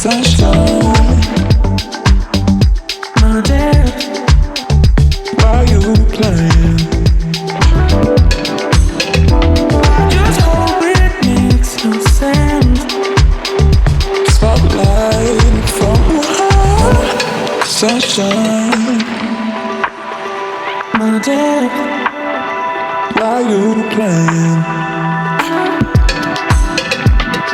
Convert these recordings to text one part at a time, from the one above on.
Sunshine, my dear, why you playing? I just hope it makes no sense. Spotlight from behind. Sunshine, my dear, why you playing?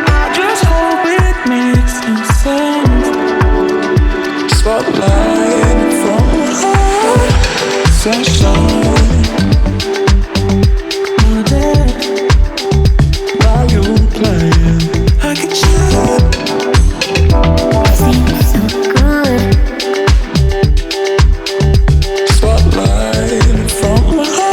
I just hope it makes no sense. Spotlight from behind. Sunshine, my dear, why you playing? I can shoot. Seems so good. Spotlight from behind.